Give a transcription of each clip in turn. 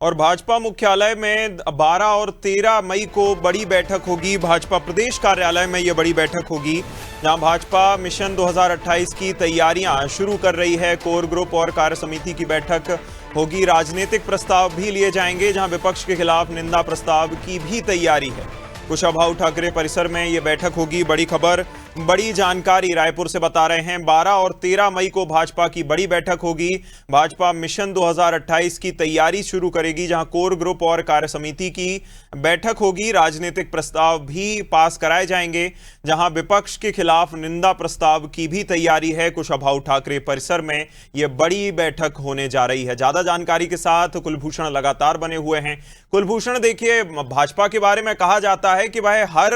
और भाजपा मुख्यालय में 12 और 13 मई को बड़ी बैठक होगी। भाजपा प्रदेश कार्यालय में यह बड़ी बैठक होगी, जहां भाजपा मिशन 2028 की तैयारियां शुरू कर रही है। कोर ग्रुप और कार्य समिति की बैठक होगी। राजनीतिक प्रस्ताव भी लिए जाएंगे, जहां विपक्ष के खिलाफ निंदा प्रस्ताव की भी तैयारी है। कुशाभाऊ ठाकरे परिसर में यह बैठक होगी। बड़ी खबर, बड़ी जानकारी रायपुर से बता रहे हैं। 12 और 13 मई को भाजपा की बड़ी बैठक होगी। भाजपा मिशन 2028 की तैयारी शुरू करेगी, जहां कोर ग्रुप और कार्य समिति की बैठक होगी। राजनीतिक प्रस्ताव भी पास कराए जाएंगे, जहां विपक्ष के खिलाफ निंदा प्रस्ताव की भी तैयारी है। कुशाभाऊ ठाकरे परिसर में यह बड़ी बैठक होने जा रही है। ज्यादा जानकारी के साथ कुलभूषण लगातार बने हुए हैं। कुलभूषण, देखिए, भाजपा के बारे में कहा जाता है कि वह हर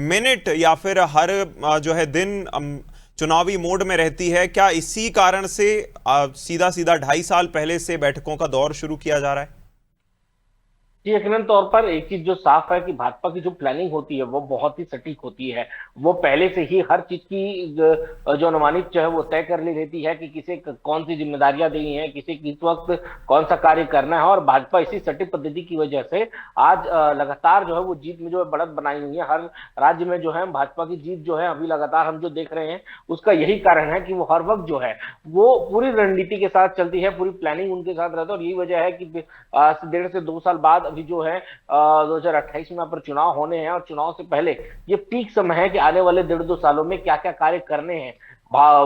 मिनट या फिर हर जो है दिन चुनावी मोड में रहती है। क्या इसी कारण से सीधा सीधा 2.5 साल पहले से बैठकों का दौर शुरू किया जा रहा है? जी, यकीनन तौर पर एक चीज जो साफ है कि भाजपा की जो प्लानिंग होती है वो बहुत ही सटीक होती है। वो पहले से ही हर चीज की जो अनुमानित जो है वो तय कर ली रहती है कि किसे कौन सी जिम्मेदारियां देनी है, किसे किस वक्त कौन सा कार्य करना है। और भाजपा इसी सटीक पद्धति की वजह से आज लगातार जो है वो जीत में जो है बढ़त बनाई हुई है। हर राज्य में जो है भाजपा की जीत जो है अभी लगातार हम जो देख रहे हैं, उसका यही कारण है कि वो हर वक्त जो है वो पूरी रणनीति के साथ चलती है, पूरी प्लानिंग उनके साथ रहता है। और यही वजह है कि 1.5 से 2 साल बाद अभी जो है 2028 में यहाँ पर चुनाव होने हैं, और चुनाव से पहले ये पीक समय है कि आने वाले 1.5-2 सालों में क्या क्या कार्य करने हैं,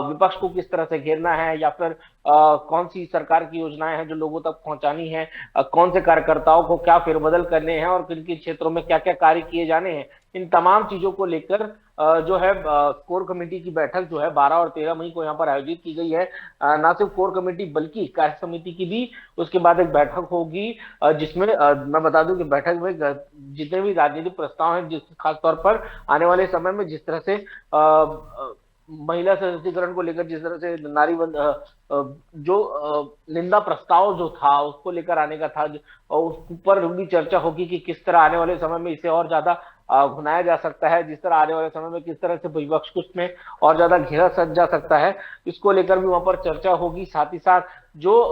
विपक्ष को किस तरह से घेरना है, या फिर कौन सी सरकार की योजनाएं हैं जो लोगों तक पहुंचानी है, कौन से कार्यकर्ताओं को क्या फेरबदल करने हैं, और किन किन क्षेत्रों में क्या क्या कार्य किए जाने हैं। इन तमाम चीजों को लेकर जो है कोर कमेटी की बैठक जो है 12 और 13 मई को यहाँ पर आयोजित की गई है। ना सिर्फ कोर कमेटी बल्कि कार्य समिति की भी उसके बाद एक बैठक होगी, जिसमें मैं बता दूं कि बैठक में जितने भी राजनीतिक प्रस्ताव हैं, जिस खासतौर पर आने वाले समय में जिस तरह से महिला सशक्तिकरण को लेकर, जिस तरह से नारी जो निंदा प्रस्ताव जो था उसको लेकर आने का था, और उस पर भी चर्चा होगी कि किस तरह आने वाले समय में इसे और ज्यादा भुनाया जा सकता है, जिस तरह आने वाले समय में किस तरह से विपक्ष को उसमें और ज्यादा घेरा सज जा सकता है, इसको लेकर भी वहां पर चर्चा होगी। साथ ही साथ जो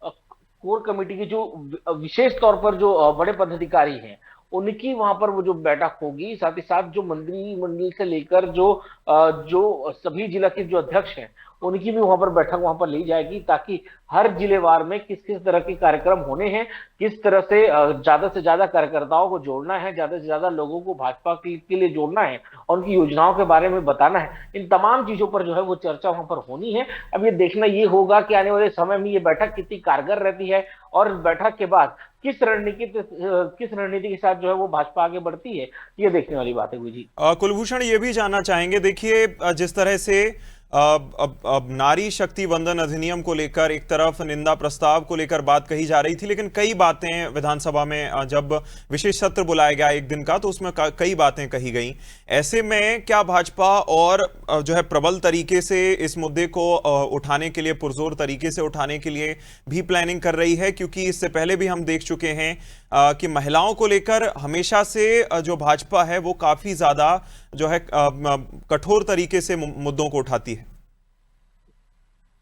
कोर कमेटी की जो विशेष तौर पर जो बड़े पदाधिकारी हैं, उनकी वहां पर वो जो बैठक होगी। साथ ही साथ जो मंत्रिमंडल से लेकर जो सभी जिला के जो अध्यक्ष हैं, उनकी भी वहां पर बैठक वहां पर ली जाएगी, ताकि हर जिलेवार में किस किस तरह के कार्यक्रम होने हैं, किस तरह से ज्यादा कार्यकर्ताओं को जोड़ना है, ज्यादा से ज्यादा लोगों को भाजपा के लिए जोड़ना है, और उनकी योजनाओं के बारे में बताना है। इन तमाम चीजों पर जो है वो चर्चा वहां पर होनी है। अब ये देखना ये होगा कि आने वाले समय में ये बैठक कितनी कारगर रहती है, और बैठक के बाद किस रणनीति के साथ जो है वो भाजपा आगे बढ़ती है, ये देखने वाली बात है। जी, कुलभूषण, ये भी जानना चाहेंगे, देखिए, जिस तरह से अब नारी शक्ति वंदन अधिनियम को लेकर एक तरफ निंदा प्रस्ताव को लेकर बात कही जा रही थी, लेकिन कई बातें विधानसभा में जब विशेष सत्र बुलाया गया एक दिन का, तो उसमें कई बातें कही गई। ऐसे में क्या भाजपा और जो है प्रबल तरीके से इस मुद्दे को उठाने के लिए, पुरजोर तरीके से उठाने के लिए भी प्लानिंग कर रही है? क्योंकि इससे पहले भी हम देख चुके हैं कि महिलाओं को लेकर हमेशा से जो भाजपा है वो काफी ज्यादा जो है कठोर तरीके से मुद्दों को उठाती है।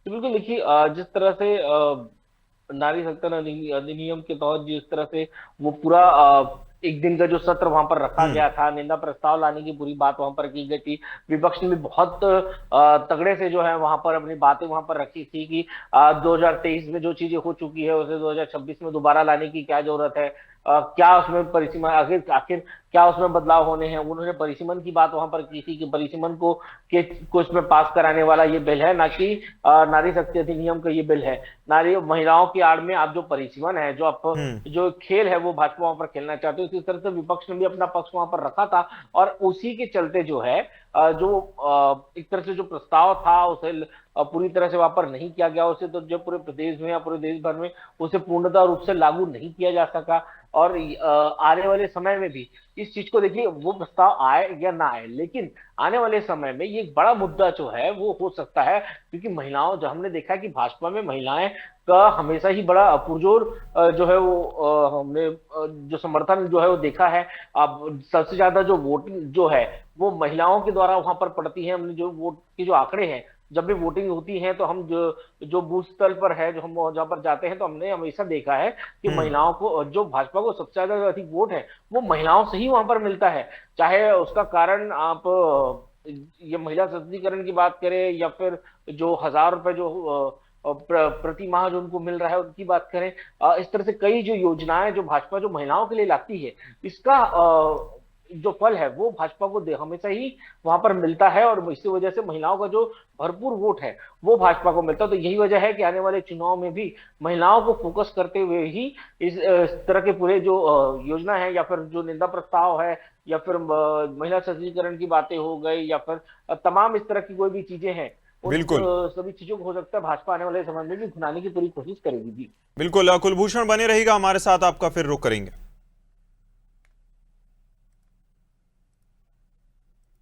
तो बिल्कुल, देखिए, जिस तरह से नारी शक्ति अधिनियम के तहत जिस तरह से वो पूरा एक दिन का जो सत्र वहां पर रखा गया था, निंदा प्रस्ताव लाने की पूरी बात वहां पर की गई थी। विपक्ष ने भी बहुत तगड़े से जो है वहां पर अपनी बातें वहां पर रखी थी कि 2023 में जो चीजें हो चुकी है उसे 2026 में दोबारा लाने की क्या जरूरत है, क्या उसमें परिसीमन, आखिर क्या उसमें बदलाव होने हैं। उन्होंने परिसीमन की बात वहां पर की थी कि परिसीमन को इसमें पास कराने वाला ये बिल है, ना कि नारी शक्ति अधिनियम का ये बिल है। नारी महिलाओं की आड़ में आप जो परिसीमन है, जो आप जो खेल है वो भाजपा वहां पर खेलना चाहते हो, इसी तरह से विपक्ष ने भी अपना पक्ष वहां पर रखा था। और उसी के चलते जो है एक तरह से जो प्रस्ताव था उसे पूरी तरह से वहां पर नहीं किया गया, उसे तो जो पूरे प्रदेश में या पूरे देश भर में उसे पूर्णतः रूप से लागू नहीं किया जा सका। और आने वाले समय में भी इस चीज को, देखिए, वो प्रस्ताव आए या ना आए, लेकिन आने वाले समय में ये एक बड़ा मुद्दा जो है वो हो सकता है, क्योंकि महिलाओं, जो हमने देखा कि भाजपा में महिलाएं का हमेशा ही बड़ा पुरजोर जो है वो हमने जो समर्थन जो है वो देखा है। अब सबसे ज्यादा जो वोटिंग जो है वो महिलाओं के द्वारा वहां पर पड़ती है। हमने जो वोट के जो आंकड़े हैं जब भी वोटिंग होती है तो हम जो बूथ स्थल पर है, जो हम जहाँ पर जाते हैं, तो हमने हमेशा देखा है कि हम्म। महिलाओं को, जो भाजपा को सबसे ज्यादा अधिक वोट है वो महिलाओं से ही वहां पर मिलता है। चाहे उसका कारण आप ये महिला सशक्तिकरण की बात करें, या फिर जो 1,000 रुपए जो प्रति माह जो उनको मिल रहा है उनकी बात करें, इस तरह से कई जो योजनाएं जो भाजपा जो महिलाओं के लिए लाती है, इसका जो फल है वो भाजपा को हमेशा ही वहां पर मिलता है, और इसी वजह से महिलाओं का जो भरपूर वोट है वो भाजपा को मिलता है। तो यही वजह है कि आने वाले चुनाव में भी महिलाओं को फोकस करते हुए ही इस तरह के पूरे जो योजना है, या फिर जो निंदा प्रस्ताव है, या फिर महिला सशक्तिकरण की बातें हो गई, या फिर तमाम इस तरह की कोई भी चीजें हैं, उन बिल्कुल। सभी चीजों को हो सकता है भाजपा आने वाले समय में भी भुनाने की पूरी कोशिश करेगी जी। बिल्कुल कुलभूषण बने रहेगा हमारे साथ, आपका फिर रुख करेंगे।